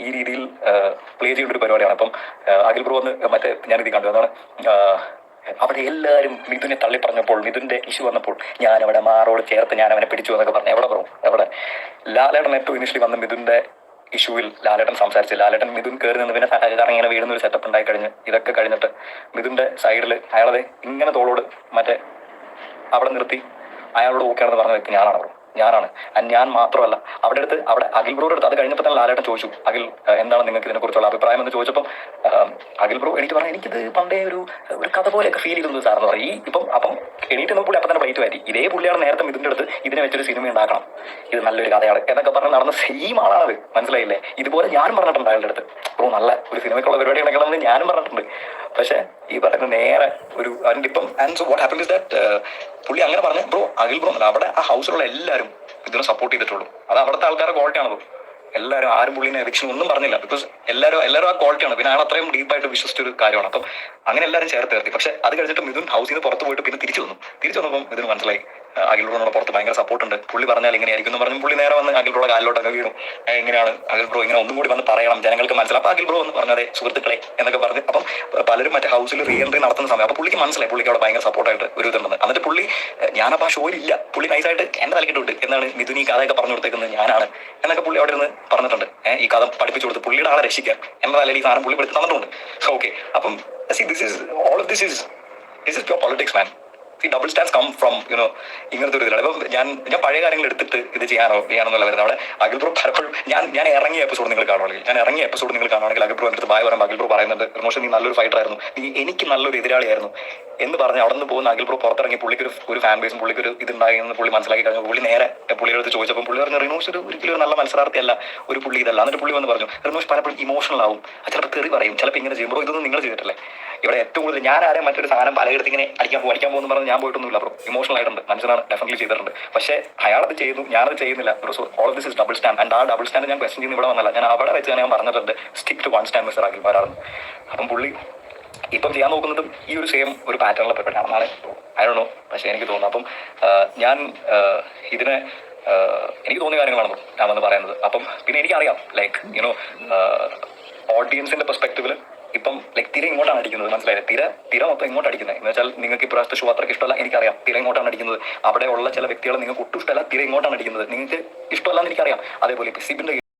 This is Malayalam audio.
ഈ രീതിയിൽ പ്ലേ ചെയ്യേണ്ട ഒരു പരിപാടിയാണ്. അപ്പം അഖിൽ ബ്രോ ഒന്ന് മറ്റേ ഞാനിത് കണ്ടു എന്നാണ് അവിടെ എല്ലാവരും മിഥുനെ തള്ളി പറഞ്ഞപ്പോൾ, മിഥുന്റെ ഇഷ്യൂ വന്നപ്പോൾ ഞാൻ അവിടെ മാറോട് ചേർത്ത് ഞാൻ അവനെ പിടിച്ചു എന്നൊക്കെ പറഞ്ഞു. എവിടെ ബ്രോ എവിടെ? ലാലേട്ടൻ ഏറ്റവും ഇനിഷ്യലി വന്ന് മിഥുന്റെ ഇഷ്യൂവിൽ ലാലേട്ടൻ സംസാരിച്ച്, ലാലേട്ടൻ മിഥുൻ കയറി നിന്ന് പിന്നെ ഇങ്ങനെ വീടുന്ന ഒരു സെറ്റപ്പ് ഉണ്ടായി കഴിഞ്ഞ് ഇതൊക്കെ കഴിഞ്ഞിട്ട് മിഥുന്റെ സൈഡിൽ അയാളെ ഇങ്ങനെ തോളോട് മറ്റേ അവിടെ നിർത്തി അയാളോട് ഓക്കെയാണെന്ന് പറഞ്ഞ വ്യക്തി ഞാനാണ് ബ്രോ, ഞാനാണ്. ഞാൻ മാത്രമല്ല അവിടെ അഖിൽ ബ്രോയുടെ അടുത്ത് അത് കഴിഞ്ഞപ്പോൾ തന്നെ ലാലേട്ടൻ ചോദിച്ചു, അഖിൽ എന്താണ് നിങ്ങൾക്ക് ഇതിനെക്കുറിച്ചുള്ള അഭിപ്രായം എന്ന് ചോദിച്ചപ്പം അഖിൽ ബ്രോ എനിക്ക് പറഞ്ഞു, എനിക്കിത് പണ്ടേ ഒരു കഥ പോലെയൊക്കെ ഫീൽ ചെയ്തു സാറെന്ന് പറയും. അപ്പം എണീറ്റ് നിന്ന് പുള്ളി അപ്പം തന്നെ പ്ലേറ്റ് മാറ്റി. ഇതേ പുള്ളിയാണ് നേരത്തെ മിഥുൻ്റെ അടുത്ത് ഇതിനെ വെച്ചൊരു സിനിമ ഉണ്ടാക്കണം, ഇത് നല്ലൊരു കഥയാണ് എന്നൊക്കെ പറഞ്ഞ് നടന്ന സെയിം ആളാണത്. മനസ്സിലായില്ലേ? ഇതുപോലെ ഞാനും പറഞ്ഞിട്ടുണ്ട് അയാളുടെ അടുത്ത്, ബ്രോ നല്ല ഒരു സിനിമയ്ക്കുള്ള പരിപാടി ഉണ്ടാക്കണമെന്ന് ഞാനും പറഞ്ഞിട്ടുണ്ട്. പക്ഷെ ഈ പറയുന്ന നേരെ ഒരു അതിൻ്റെ ഇപ്പം and so what happen is that പുള്ളി അങ്ങനെ പറഞ്ഞ് ബ്രോ അഖിൽ ബ്രോ അവിടെ ആ ഹൗസിലുള്ള എല്ലാവരും ഇതിനെ സപ്പോർട്ട് ചെയ്തിട്ടുള്ളൂ. അത് അവിടുത്തെ ആൾക്കാരുടെ ക്വാളിറ്റിയാണ് ബ്രോ. എല്ലാവരും ആരും പുള്ളിനെ എവിക്ഷൻ ഒന്നും പറഞ്ഞില്ല. ബിക്കോസ് എല്ലാവരും ആ ക്വാളിറ്റിയാണ്. പിന്നെ അയാൾ അത്രയും ഡീപ്പായിട്ട് വിശ്വസിച്ചൊരു കാര്യമാണ്. അപ്പം അങ്ങനെ എല്ലാവരും ചേർത്ത് നിർത്തി. പക്ഷെ അത് കഴിഞ്ഞിട്ട് മിഥുൻ ഹൗസിൽ നിന്ന് പുറത്ത് പോയിട്ട് പിന്നെ തിരിച്ചു വന്നപ്പം മിഥുന് മനസ്സിലായി അഖിൽ ബ്രോയുടെ പുറത്ത് ഭയങ്കര സപ്പോർട്ടുണ്ട്. പുള്ളി പറഞ്ഞാൽ ഇങ്ങനെയായിരിക്കും എന്ന് പറഞ്ഞു പുള്ളി നേരെ വന്ന് അഖിൽ ബ്രോയുടെ കാലിലോട്ടൊക്കെ വീണു. എങ്ങനെയാണ് അഖിൽ ബ്രോ ഇങ്ങനെ ഒന്നും കൂടി വന്ന് പറയണം, ജനങ്ങൾക്ക് മനസ്സിലാവും. അപ്പോൾ അഖിൽ ബ്രോ എന്ന് പറഞ്ഞതേ സുഹൃത്തുക്കളെ എന്നൊക്കെ പറഞ്ഞ് അപ്പം പലരും മറ്റേ ഹൗസിൽ റീ എൻട്രി നടത്തുന്ന സമയം അപ്പോൾ പുള്ളിക്ക് മനസ്സിലായി പുള്ളിക്ക് അവിടെ ഭയങ്കര സപ്പോർട്ടായിട്ട് ഒരു ഇതുണ്ടെന്ന്. എന്നിട്ട് പുള്ളി ഞാനപ്പോൾ ആ ഷോയിലില്ല, പുള്ളി നൈസായിട്ട് എൻ്റെ തലക്കിട്ട് വിട്ട് എന്നാണ് മിഥുൻ ഈ കഥയൊക്കെ പറഞ്ഞു കൊടുത്തേക്കുന്നത് ഞാനാണ് എന്നൊക്കെ പുള്ളി അവിടെ നിന്ന് പറഞ്ഞിട്ടുണ്ട്. ഈ കഥ പഠിപ്പിച്ചു കൊടുത്ത് പുള്ളിയുടെ ആളെ രക്ഷിക്കാൻ എന്ന തലയിൽ ഈ സാധനം പുള്ളി പഠിച്ച് തന്നിട്ടുണ്ട്. ഓക്കെ, അപ്പം all of this is pure politics, man. ഈ ഡബിൾ സ്റ്റാൻഡ്സ് കം ഫ്രം ഇങ്ങനത്തെ ഒരു ഇതിലാണ്. ഇപ്പം ഞാൻ പഴയ കാര്യങ്ങൾ എടുത്തിട്ട് ഇത് ചെയ്യാനൊന്നുമല്ല വരുന്നത്. അവിടെ അഖിൽ ബ്രോ പലപ്പോഴും ഞാൻ ഇറങ്ങിയ എപ്പിസോഡ് നിങ്ങൾ കാണുകയാണെങ്കിൽ അഖിൽ ബ്രോ എൻ്റെ അടുത്ത് പറയുമ്പോൾ അഖിൽ ബ്രോ പറയുന്നുണ്ട്, റിനോഷൻ നീ നല്ലൊരു ഫൈറ്റർ ആയിരുന്നു, നീ എനിക്ക് നല്ലൊരു എതിരാളിയായിരുന്നു എന്ന് പറഞ്ഞ് അവിടെ നിന്ന് പോകുന്ന അഖിൽ ബ്രോ പുറത്തിറങ്ങി പുള്ളിക്ക് ഒരു ഫാൻ ബേസും പുള്ളിക്കൊരു ഇതുണ്ടായി എന്ന് പുള്ളി മനസ്സിലാക്കി കഴിഞ്ഞു. പുള്ളി നേരെ പുള്ളിയുടെ അടുത്ത് ചോദിച്ചപ്പോൾ പുള്ളി പറഞ്ഞു റിനോഷ് ഒരിക്കലും ഒരു നല്ല മത്സരാർത്ഥിയല്ല, ഒരു പുള്ളി ഇതല്ല. എന്നിട്ട് പുള്ളി വന്ന് പറഞ്ഞു റിനോഷ് പലപ്പോഴും ഇമോഷണൽ ആവും, ചിലപ്പോൾ തെറി പറയും, ചിലപ്പോൾ ഇങ്ങനെ ചെയ്യുമ്പോൾ ഇതൊന്നും നിങ്ങൾ ചെയ്തിട്ടില്ലേ? ഇവിടെ ഏറ്റവും കൂടുതൽ ഞാൻ ആരെയും മറ്റൊരു സാധനം പലയിടത്ത് ഇങ്ങനെ അടിക്കാൻ പോകുമെന്ന് പറഞ്ഞ് ഞാൻ പോയിട്ടൊന്നുമില്ല ബ്രോ. ഇമോഷണൽ ആയിട്ടുണ്ട്, മനുഷ്യനാണ്, ഡെഫിനറ്റ്ലി ചെയ്തിട്ടുണ്ട്. പക്ഷേ അയാളത് ചെയ്തു, ഞാനത് ചെയ്യുന്നില്ല bro. So all this is double stand. And ആ ഡബിൾ സ്റ്റാൻഡ് ഞാൻ ക്വസ്റ്റ്യൻ ചെയ്യുന്ന ഇവിടെ വന്നല്ല, ഞാൻ അവിടെ വെച്ച് ഞാൻ പറഞ്ഞിട്ടുണ്ട് stick to one stand mister Akhil വരാറുണ്ട്. അപ്പം പുള്ളി ഇപ്പം ചെയ്യാൻ നോക്കുന്നതും ഈ ഒരു സെയിം ഒരു പാറ്റേണിലെ പെട്ടാണെന്നാണ് ഐ ഡോണ്ട് നോ, പക്ഷേ എനിക്ക് തോന്നുന്നു. അപ്പം ഞാൻ ഇതിനെ എനിക്ക് തോന്നിയ കാര്യങ്ങളാണ് ഞാൻ വന്ന് പറയുന്നത്. അപ്പം പിന്നെ എനിക്കറിയാം ലൈക്ക് ഓഡിയൻസിന്റെ പെർസ്പെക്റ്റീവിൽ ഇപ്പം തിര ഇങ്ങോട്ടാണ് അടിക്കുന്നത്, മനസ്സിലായത്? തിര മൊത്തം ഇങ്ങോട്ട് അടിക്കുന്നത് എന്ന് വെച്ചാൽ നിങ്ങൾക്ക് ഇപ്രാവശ്യത്തെ ഷോ അത്രയ്ക്ക് ഇഷ്ടമല്ല, എനിക്കറിയാം. തിര ഇങ്ങോട്ടാണ് അടിക്കുന്നത്. അവിടെ ഉള്ള ചില വ്യക്തികളെ നിങ്ങൾക്ക് ഒട്ടും ഇഷ്ടമല്ല, തിര ഇങ്ങോട്ടാണ് അടിക്കുന്നത്. നിങ്ങൾക്ക് ഇഷ്ടമല്ല എന്ന് എനിക്കറിയാം. അതേപോലെ ഇപ്പം സിബിന്റെ